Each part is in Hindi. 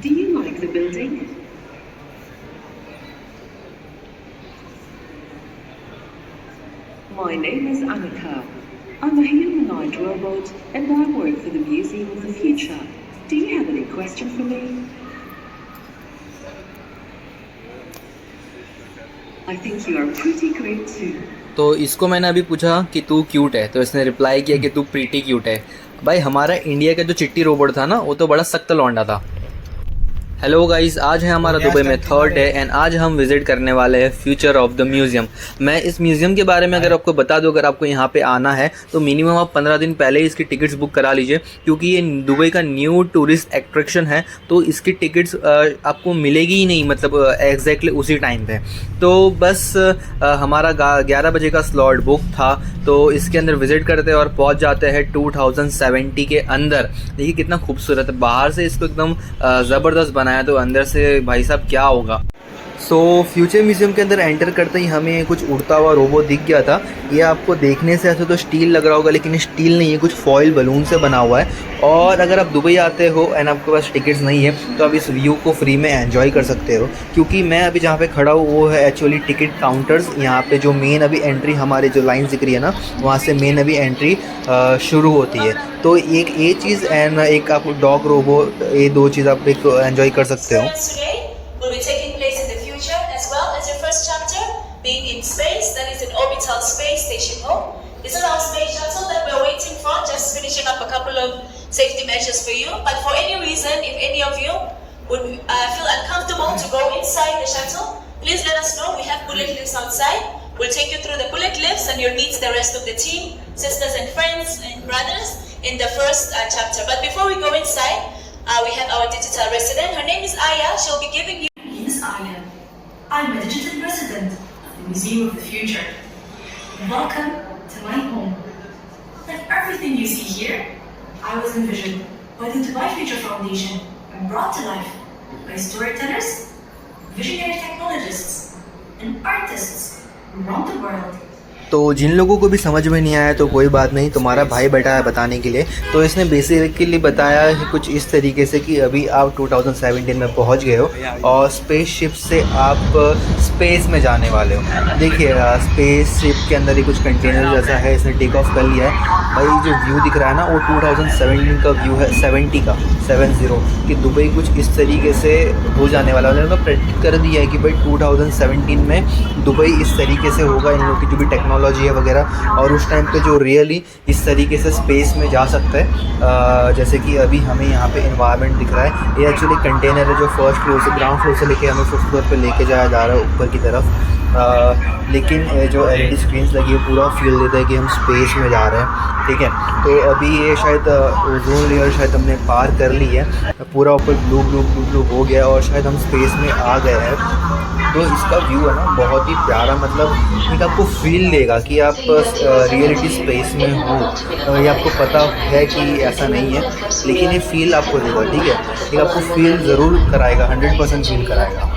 Do you like the building? My name is Annika. I'm a humanoid robot and I work for the Museum of the Future. Do you have any question for me? I think you are pretty great too. तो इसको मैंने अभी पूछा कि तू क्यूट है, तो इसने रिप्लाई किया कि तू प्रीटी क्यूट है। भाई हमारा इंडिया का जो चिट्टी रोबोट था ना, वो तो बड़ा सख्त लौंडा था। हेलो गाइस, आज है हमारा दुबई में थर्ड डे एंड आज हम विजिट करने वाले हैं फ्यूचर ऑफ द म्यूज़ियम। मैं इस म्यूज़ियम के बारे में अगर आपको बता दूं, अगर आपको यहाँ पे आना है तो मिनिमम आप 15 दिन पहले ही इसकी टिकट्स बुक करा लीजिए, क्योंकि ये दुबई का न्यू टूरिस्ट अट्रैक्शन है। तो इसकी टिकट्स आपको मिलेगी ही नहीं, मतलब एग्जैक्टली उसी टाइम पे। तो बस हमारा 11 बजे का स्लॉट बुक था, तो इसके अंदर विज़िट करते हैं और पहुँच जाते हैं 2070 के अंदर। देखिए कितना खूबसूरत है, बाहर से इसको एकदम ज़बरदस्त बनाया, तो अंदर से भाई साहब क्या होगा। सो फ्यूचर म्यूज़ियम के अंदर एंटर करते ही हमें कुछ उड़ता हुआ रोबोट दिख गया था। ये आपको देखने से ऐसे तो स्टील लग रहा होगा, लेकिन स्टील नहीं है, कुछ फॉइल बलून से बना हुआ है। और अगर आप दुबई आते हो एंड आपके पास टिकट्स नहीं है तो आप इस व्यू को फ्री में एंजॉय कर सकते हो, क्योंकि मैं अभी जहाँ पे खड़ा हूँ वो है एक्चुअली टिकट काउंटर्स। यहाँ पे जो मेन अभी एंट्री हमारे जो लाइन दिख रही है ना, वहाँ से मेन अभी एंट्री शुरू होती है। तो एक ये चीज़ एंड एक आप डॉग रोबोट, ये दो चीज़ आप एक एंजॉय कर सकते हो। Will be taking place in the future as well as your first chapter being in space, that is an orbital space station home. This is our space shuttle that we're waiting for, just finishing up a couple of safety measures for you. But for any reason, if any of you would feel uncomfortable to go inside the shuttle, please let us know. We have bullet lifts outside. We'll take you through the bullet lifts and you'll meet the rest of the team, sisters and friends and brothers in the first chapter. But before we go inside, we have our digital resident. Her name is Aya. She'll be giving you. Aya. I'm a digital resident of the Museum of the Future. Welcome to my home. Like everything you see here, I was envisioned by the Dubai Future Foundation and brought to life by storytellers, visionary technologists, and artists around the world. तो जिन लोगों को भी समझ में नहीं आया तो कोई बात नहीं, तुम्हारा भाई बैठा है बताने के लिए। तो इसने बेसिकली बताया है कुछ इस तरीके से कि अभी आप 2017 में पहुंच गए हो और स्पेसशिप से आप स्पेस में जाने वाले हो। देखिए स्पेसशिप के अंदर ही कुछ कंटेनर जैसा है, इसने टेक ऑफ कर लिया है। भाई जो व्यू दिख रहा है ना, वो 2017 का व्यू है, 70 का 70, कि दुबई कुछ इस तरीके से हो जाने वाला है। उन्होंने प्रेडिक्ट कर दिया है कि भाई 2017 में दुबई इस तरीके से होगा, इन लोगों की जो भी टेक्नोलॉजी है वगैरह, और उस टाइम पे जो रियली इस तरीके से स्पेस में जा सकता है। जैसे कि अभी हमें यहाँ पे इन्वायरमेंट दिख रहा है, ये एक्चुअली कंटेनर है जो फर्स्ट फ्लोर से, ग्राउंड फ्लोर से लेके हमें फर्स्ट फ्लोर पे लेके जाया जा रहा है ऊपर की तरफ। लेकिन जो LED स्क्रीन्स लगी है पूरा फील देता है कि हम स्पेस में जा रहे हैं, ठीक है। तो अभी ये शायद ओजोन लेयर शायद हमने पार कर ली है, पूरा ऊपर ब्लू ब्लू ब्लू ब्लू हो गया और शायद हम स्पेस में आ गए हैं। तो इसका व्यू है ना बहुत ही प्यारा, मतलब एक आपको फील देगा कि आप रियलिटी स्पेस में हो। ये आपको पता है कि ऐसा नहीं है, लेकिन ये फील आपको देगा, ठीक है। ये आपको फील ज़रूर कराएगा, 100% फील कराएगा।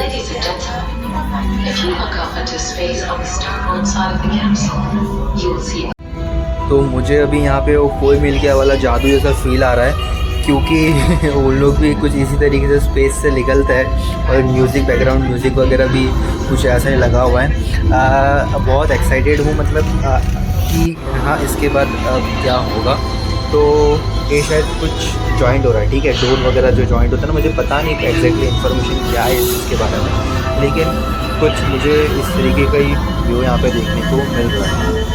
Ladies and gentlemen, if you look up into space on the starboard side of the capsule, you will see. तो मुझे अभी यहाँ पे वो खोए मिल गया वाला जादू जैसा फील आ रहा है, क्योंकि वो लोग भी कुछ इसी तरीके से स्पेस से निकलता है और म्यूज़िक, बैकग्राउंड म्यूज़िक वगैरह भी कुछ ऐसा ही लगा हुआ है। बहुत एक्साइटेड हूँ, मतलब कि हाँ इसके बाद अब क्या होगा। तो ये शायद कुछ जॉइंट हो रहा है, ठीक है, डोर वगैरह जो जॉइंट होता है ना, मुझे पता नहीं एग्जैक्टली इन्फॉर्मेशन क्या है इसके बारे में, लेकिन कुछ मुझे इस तरीके का ही व्यू यहाँ पे देखने को मिल रहा है।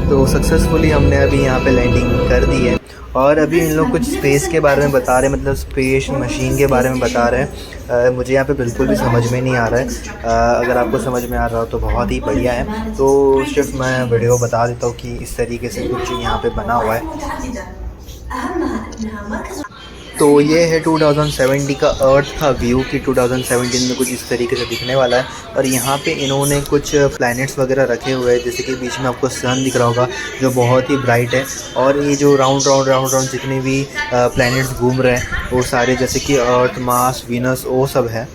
तो सक्सेसफुली हमने अभी यहाँ पे लैंडिंग कर दी है और अभी इन लोग कुछ स्पेस के बारे में बता रहे हैं, मतलब स्पेस मशीन के बारे में बता रहे हैं। मुझे यहाँ पे बिल्कुल भी समझ में नहीं आ रहा है। अगर आपको समझ में आ रहा हो तो बहुत ही बढ़िया है। तो सिर्फ मैं वीडियो बता देता हूँ कि इस तरीके से कुछ यहाँ पे बना हुआ है। तो ये है 2070 का अर्थ का व्यू कि 2017 में कुछ इस तरीके से दिखने वाला है। और यहाँ पे इन्होंने कुछ प्लैनेट्स वगैरह रखे हुए हैं, जैसे कि बीच में आपको सन दिख रहा होगा जो बहुत ही ब्राइट है। और ये जो राउंड जितने भी प्लैनेट्स घूम रहे हैं वो सारे जैसे कि अर्थ, मार्स, वीनस वो सब है।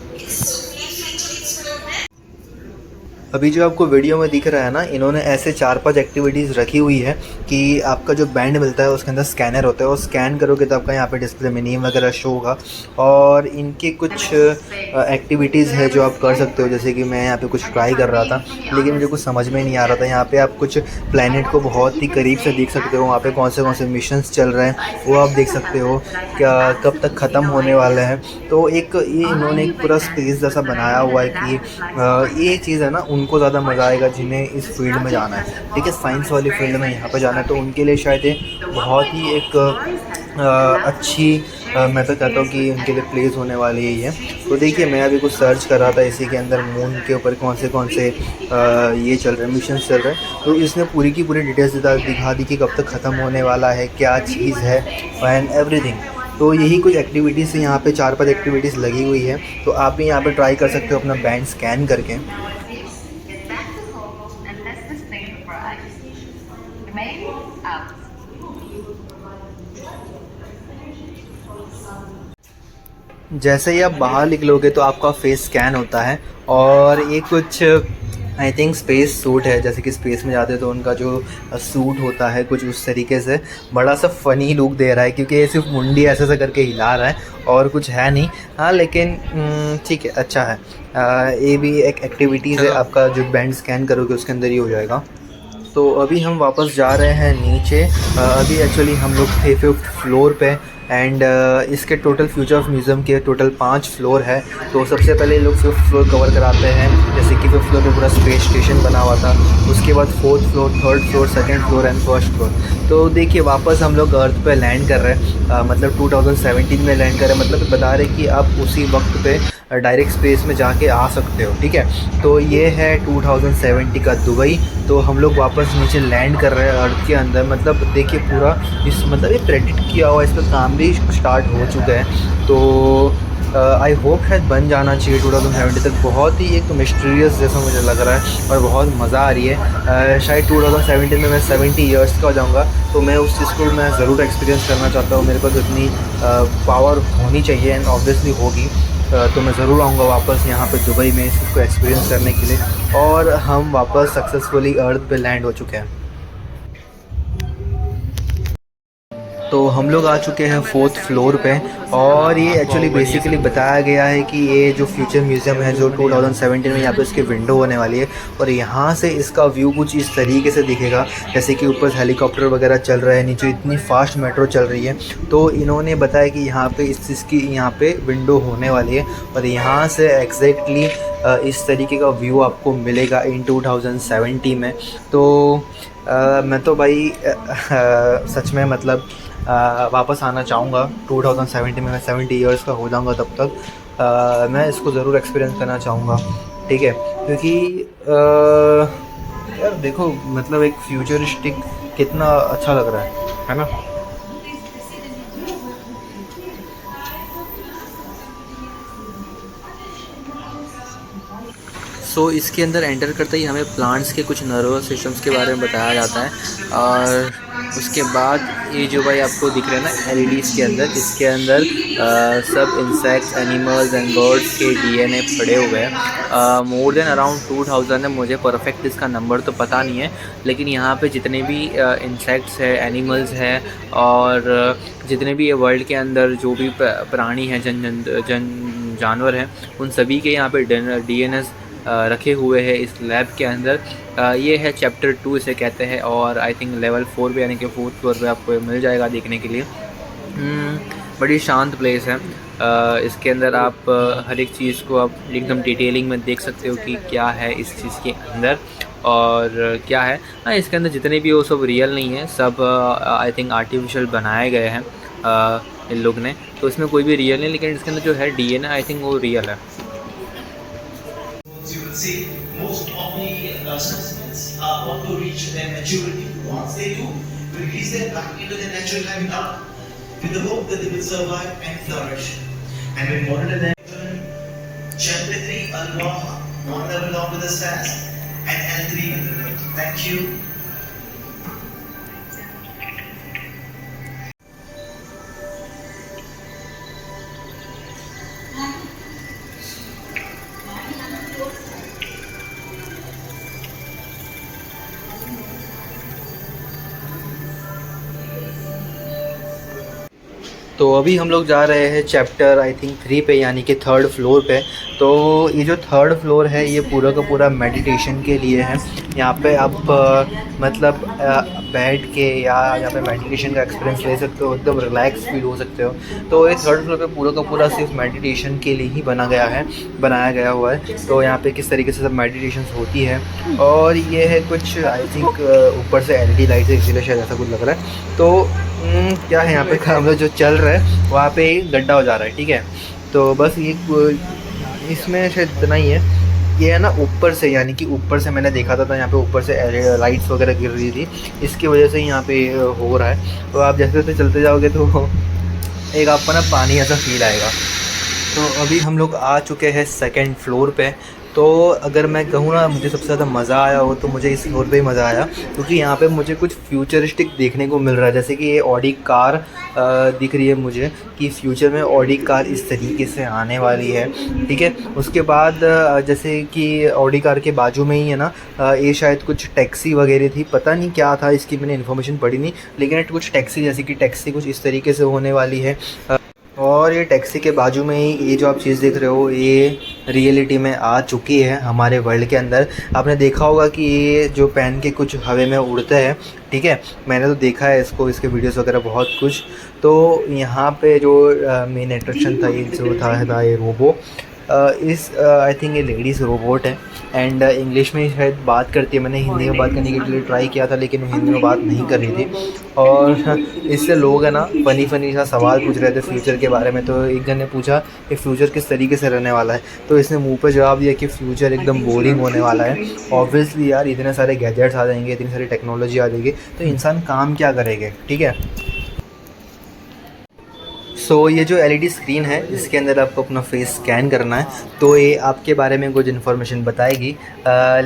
अभी जो आपको वीडियो में दिख रहा है ना, इन्होंने ऐसे 4-5 एक्टिविटीज़ रखी हुई है कि आपका जो बैंड मिलता है उसके अंदर स्कैनर होता है, और स्कैन करोगे तो आपका यहाँ पे डिस्प्ले में नेम वगैरह शो होगा। और इनके कुछ एक्टिविटीज़ है जो आप कर सकते हो, जैसे कि मैं यहाँ पे कुछ ट्राई कर रहा था लेकिन मुझे कुछ समझ में नहीं आ रहा था। यहाँ पे आप कुछ प्लैनेट को बहुत ही करीब से देख सकते हो, वहाँ पे कौन से मिशंस चल रहे हैं वो आप देख सकते हो, क्या कब तक ख़त्म होने वाले हैं। तो एक ये इन्होंने एक पूरा स्पेस जैसा बनाया हुआ है कि ये चीज़ है ना, उनको ज़्यादा मज़ा आएगा जिन्हें इस फील्ड में जाना है, ठीक है, साइंस वाली फील्ड में यहाँ पे जाना है, तो उनके लिए शायद ये बहुत ही एक अच्छी मैं तो कहता हूँ कि उनके लिए प्लेस होने वाली है ये। तो देखिए मैं अभी कुछ सर्च कर रहा था इसी के अंदर, मून के ऊपर कौन से ये चल रहे हैं, मिशन चल रहे हैं। तो इसने पूरी की पूरी डिटेल्स दिखा दी कि कब तक ख़त्म होने वाला है, क्या चीज़ है एंड एवरीथिंग। तो यही कुछ एक्टिविटीज़ यहाँ पे 4-5 एक्टिविटीज़ लगी हुई है, तो आप भी यहाँ पे ट्राई कर सकते हो अपना बैंड स्कैन करके। जैसे ही आप बाहर निकलोगे तो आपका फेस स्कैन होता है, और ये कुछ आई थिंक स्पेस सूट है, जैसे कि स्पेस में जाते हैं तो उनका जो सूट होता है कुछ उस तरीके से बड़ा सा फ़नी लुक दे रहा है, क्योंकि ये सिर्फ मुंडी ऐसे ऐसे करके हिला रहा है और कुछ है नहीं। हाँ लेकिन ठीक है, अच्छा है। ये भी एक एक्टिविटीज़ है, आपका जो बैंड स्कैन करोगे उसके अंदर ही हो जाएगा। तो अभी हम वापस जा रहे हैं नीचे। अभी एक्चुअली हम लोग थे 5th फ्लोर पे, एंड इसके टोटल फ्यूचर ऑफ म्यूज़ियम के टोटल 5 फ्लोर है। तो सबसे पहले लोग 5th फ्लोर कवर कराते हैं, जैसे कि 5th फ्लोर में पूरा स्पेस स्टेशन बना हुआ था। उसके बाद 4th floor, 3rd floor, 2nd floor and 1st floor. तो देखिए वापस हम लोग अर्थ पे लैंड कर रहे हैं, मतलब 2017 में लैंड कर रहे हैं, मतलब बता रहे कि आप उसी वक्त पे डायरेक्ट स्पेस में जाके आ सकते हो, ठीक है। तो ये है 2070 का दुबई। तो हम लोग वापस नीचे लैंड कर रहे हैं अर्थ के अंदर, मतलब देखिए पूरा इस मतलब ये प्रेडिक्ट किया हुआ, इस पर काम भी स्टार्ट हो चुका है। तो आई होप शायद बन जाना चाहिए 2070 तक। बहुत ही एक मिस्टीरियस जैसा मुझे लग रहा है और बहुत मज़ा आ रही है। शायद 2017 में मैं 70 ईयर्स का हो जाऊँगा, तो मैं उस चीज़ को मैं ज़रूर एक्सपीरियंस करना चाहता हूँ। मेरे पास इतनी पावर होनी चाहिए एंड ऑब्वियसली होगी, तो मैं ज़रूर आऊँगा वापस यहाँ पे दुबई में इस चीज़ को एक्सपीरियंस करने के लिए। और हम वापस सक्सेसफुली अर्थ पे लैंड हो चुके हैं। तो हम लोग आ चुके हैं 4th फ्लोर पे, और ये एक्चुअली बेसिकली बताया गया है कि ये जो फ्यूचर म्यूज़ियम है जो 2017 में यहाँ पे इसकी विंडो होने वाली है, और यहाँ से इसका व्यू कुछ इस तरीके से दिखेगा, जैसे कि ऊपर हेलीकॉप्टर वगैरह चल रहा है, नीचे इतनी फास्ट मेट्रो चल रही है। तो इन्होंने बताया कि यहाँ पे इस चीज़ की यहाँ पे विंडो होने वाली है, और यहाँ से एग्जैक्टली इस तरीके का व्यू आपको मिलेगा इन 2070 में। तो मैं तो भाई सच में मतलब वापस आना चाहूँगा 2070 में। मैं 70 ईयर्स का हो जाऊँगा तब तक मैं इसको ज़रूर एक्सपीरियंस करना चाहूँगा, ठीक है। क्योंकि यार देखो मतलब एक फ्यूचरिस्टिक कितना अच्छा लग रहा है ना। सो इसके अंदर एंटर करते ही हमें प्लांट्स के कुछ नर्वस सिस्टम्स के बारे में बताया जाता है, और उसके बाद ये जो भाई आपको दिख रहे हैं ना LEDs के अंदर, इसके अंदर सब इंसेक्ट्स, एनिमल्स एंड बर्ड्स के DNA पड़े हुए हैं। मोर देन अराउंड 2000 है, मुझे परफेक्ट इसका नंबर तो पता नहीं है, लेकिन यहाँ पे जितने भी इंसेक्ट्स है, एनिमल्स है, और जितने भी ये वर्ल्ड के अंदर जो भी प्राणी हैं, जानवर हैं, उन सभी के यहाँ पे DNAs रखे हुए हैं इस लैब के अंदर। ये है चैप्टर 2 इसे कहते हैं, और आई थिंक लेवल 4 पे यानी कि 4th फ्लोर पे आपको मिल जाएगा देखने के लिए। बड़ी शांत प्लेस है। इसके अंदर आप हर एक चीज़ को आप एकदम डिटेलिंग में देख सकते हो कि क्या है इस चीज़ के अंदर और क्या है। हाँ, इसके अंदर जितने भी वो सब रियल नहीं है, सब आई थिंक आर्टिफिशियल बनाए गए हैं इन लोग ने, तो इसमें कोई भी रियल नहीं, लेकिन इसके अंदर जो है DNA आई थिंक वो रियल है। You will see most of the specimens want to reach their maturity. Once they do, release them back into their natural habitat. with the hope that they will survive and flourish. And with modern Chapter 3 Al-Waha, 1 level down with the stairs, and L3 with the lift. Thank you. तो अभी हम लोग जा रहे हैं चैप्टर आई थिंक 3 पे, यानी कि 3rd फ्लोर पे। तो ये जो 3rd फ्लोर है ये पूरा का पूरा मेडिटेशन के लिए है। यहाँ पे आप मतलब बैठ के या यहाँ पे मेडिटेशन का एक्सपीरियंस ले सकते हो, एकदम रिलैक्स फील हो सकते हो। तो ये 3rd फ्लोर पे पूरा का पूरा सिर्फ मेडिटेशन के लिए ही बनाया गया हुआ है। तो यहाँ पे किस तरीके से सब मेडिटेशन होती है। और ये है कुछ आई थिंक ऊपर से LED लाइट है, इसीलिए शायद ऐसा कुछ लग रहा है। तो क्या है यहाँ पे काम जो चल रहा है वहाँ पे गड्ढा हो जा रहा है, ठीक है। तो बस ये इसमें शायद इतना ही है। ये है ना ऊपर से, यानी कि ऊपर से मैंने देखा था यहाँ पे ऊपर से लाइट्स वगैरह गिर रही थी, इसकी वजह से यहाँ पे हो रहा है। तो आप जैसे जैसे चलते जाओगे तो एक आपको ना पानी ऐसा फील आएगा। तो अभी हम लोग आ चुके हैं 2nd फ्लोर पे। तो अगर मैं कहूँ ना मुझे सबसे ज़्यादा मज़ा आया हो तो मुझे इस फ्लोर पे ही मज़ा आया, क्योंकि यहाँ पे मुझे कुछ फ्यूचरिस्टिक देखने को मिल रहा है। जैसे कि ये ऑडी कार दिख रही है मुझे कि फ्यूचर में ऑडी कार इस तरीके से आने वाली है, ठीक है। उसके बाद जैसे कि ऑडी कार के बाजू में ही है ना ये शायद कुछ टैक्सी वगैरह थी, पता नहीं क्या था, इसकी मैंने इन्फॉर्मेशन पढ़ी नहीं, लेकिन कुछ टैक्सी जैसे कि टैक्सी कुछ इस तरीके से होने वाली है। और ये टैक्सी के बाजू में ही ये जो आप चीज़ देख रहे हो ये रियलिटी में आ चुकी है हमारे वर्ल्ड के अंदर। आपने देखा होगा कि ये जो पहन के कुछ हवा में उड़ते हैं, ठीक है। मैंने तो देखा है इसको, इसके वीडियोस वगैरह बहुत कुछ। तो यहाँ पे जो मेन अट्रैक्शन था ये जो था ये रोबो। आई थिंक ये लेडीज़ रोबोट है एंड इंग्लिश में शायद बात करती है। मैंने हिंदी में बात करने के लिए ट्राई किया था लेकिन वो हिंदी में बात नहीं कर रही थी। और इससे लोग है ना फ़नी सा सवाल पूछ रहे थे फ्यूचर के बारे में। तो एक जन ने पूछा कि फ्यूचर किस तरीके से रहने वाला है, तो इसने मुंह पे जवाब दिया कि फ्यूचर एकदम बोरिंग होने वाला है। ऑब्वियसली यार इतने सारे गैजेट्स आ जाएंगे, इतनी सारी टेक्नोलॉजी आ जाएगी, तो इंसान काम क्या करेंगे, ठीक है। सो ये जो LED स्क्रीन है इसके अंदर आपको अपना फेस स्कैन करना है, तो ये आपके बारे में कुछ इन्फॉर्मेशन बताएगी,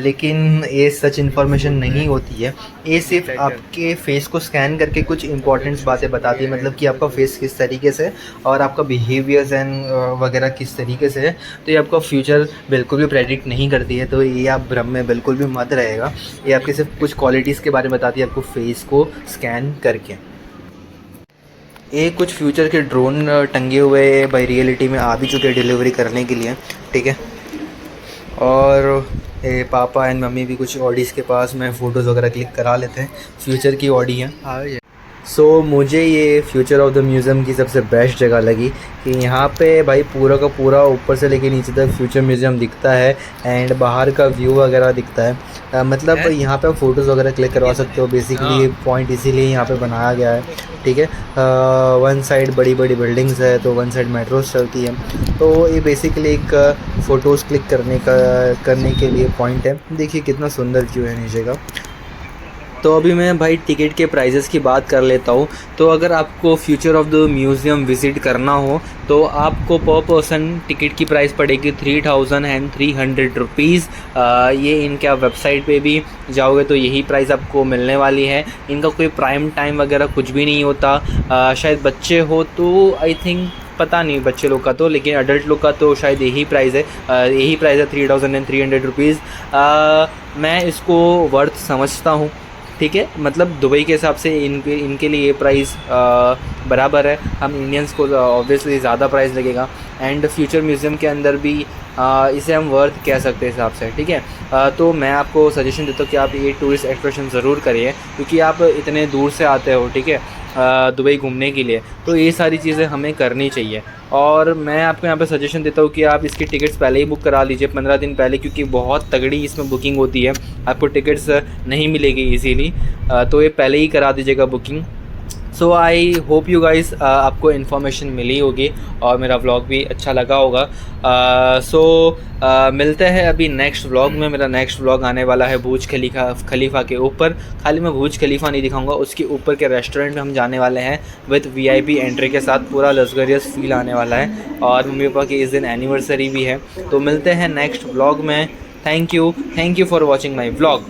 लेकिन ये सच इन्फॉर्मेशन नहीं होती है। ये सिर्फ आपके फेस को स्कैन करके कुछ इंपॉर्टेंट बातें बताती है, मतलब कि आपका फेस किस तरीके से और आपका बिहेवियर्स एंड वगैरह किस तरीके से है। तो ये आपका फ्यूचर बिल्कुल भी प्रेडिक्ट नहीं करती है, तो ये आप भ्रम में बिल्कुल भी मत रहेगा। ये आपके सिर्फ कुछ क्वालिटीज़ के बारे में बताती है आपको फेस को स्कैन करके। ये कुछ फ्यूचर के ड्रोन टंगे हुए बाई रियलिटी में आ भी चुके हैं डिलीवरी करने के लिए, ठीक है। और ये पापा एंड मम्मी भी कुछ ऑडीज़ के पास में फ़ोटोज़ वगैरह क्लिक करा लेते हैं, फ्यूचर की ऑडी है। सो मुझे ये फ्यूचर ऑफ द म्यूज़ियम की सबसे बेस्ट जगह लगी कि यहाँ पे भाई पूरा का पूरा ऊपर से लेके नीचे तक फ्यूचर म्यूज़ियम दिखता है एंड बाहर का व्यू वगैरह दिखता है। मतलब यहाँ पे आप फ़ोटोज़ वगैरह क्लिक करवा सकते हो। बेसिकली ये पॉइंट इसीलिए यहाँ पे बनाया गया है, ठीक है। वन साइड बड़ी बड़ी बिल्डिंग्स है तो वन साइड मेट्रोस चलती है, तो ये बेसिकली एक फ़ोटोज़ क्लिक करने के लिए पॉइंट है। देखिए कितना सुंदर व्यू है नीचे का। तो अभी मैं भाई टिकट के प्राइजेस की बात कर लेता हूँ। तो अगर आपको future of the museum visit करना हो तो आपको पर पर्सन टिकट की प्राइस पड़ेगी 3,300 रुपीज़। ये इनके आप वेबसाइट पे भी जाओगे तो यही प्राइस आपको मिलने वाली है। इनका कोई प्राइम टाइम वगैरह कुछ भी नहीं होता। शायद बच्चे हो तो आई थिंक पता नहीं बच्चे लोग का तो, लेकिन अडल्ट लोग का तो शायद यही प्राइस है। 3,300 रुपीज़। मैं इसको वर्थ समझता हूँ, ठीक है। मतलब दुबई के हिसाब से इनके लिए ये प्राइस बराबर है। हम इंडियंस को ऑब्वियसली ज़्यादा प्राइस लगेगा एंड फ्यूचर म्यूज़ियम के अंदर भी इसे हम वर्थ कह सकते हैं हिसाब से, ठीक है। तो मैं आपको सजेशन देता हूँ कि आप ये टूरिस्ट एक्सकर्शन ज़रूर करिए, क्योंकि आप इतने दूर से आते हो, ठीक है, दुबई घूमने के लिए, तो ये सारी चीज़ें हमें करनी चाहिए। और मैं आपको यहाँ पे सजेशन देता हूँ कि आप इसकी टिकट्स पहले ही बुक करा लीजिए 15 दिन पहले, क्योंकि बहुत तगड़ी इसमें बुकिंग होती है, आपको टिकट्स नहीं मिलेगी इजीली। तो ये पहले ही करा दीजिएगा booking. So I hope you guys आपको इन्फॉर्मेशन मिली होगी और मेरा व्लॉग भी अच्छा लगा होगा। मिलते हैं अभी नेक्स्ट व्लॉग में। मेरा नेक्स्ट व्लॉग आने वाला है बुर्ज खलीफा के ऊपर। खाली मैं बुर्ज खलीफा नहीं दिखाऊंगा, उसके ऊपर के रेस्टोरेंट में हम जाने वाले हैं विद VIP एंट्री के साथ। पूरा लग्जरियस फील आने वाला है और मम्मी पापा की इस दिन एनिवर्सरी भी है। तो मिलते हैं नेक्स्ट व्लॉग में। Thank you for watching my vlog.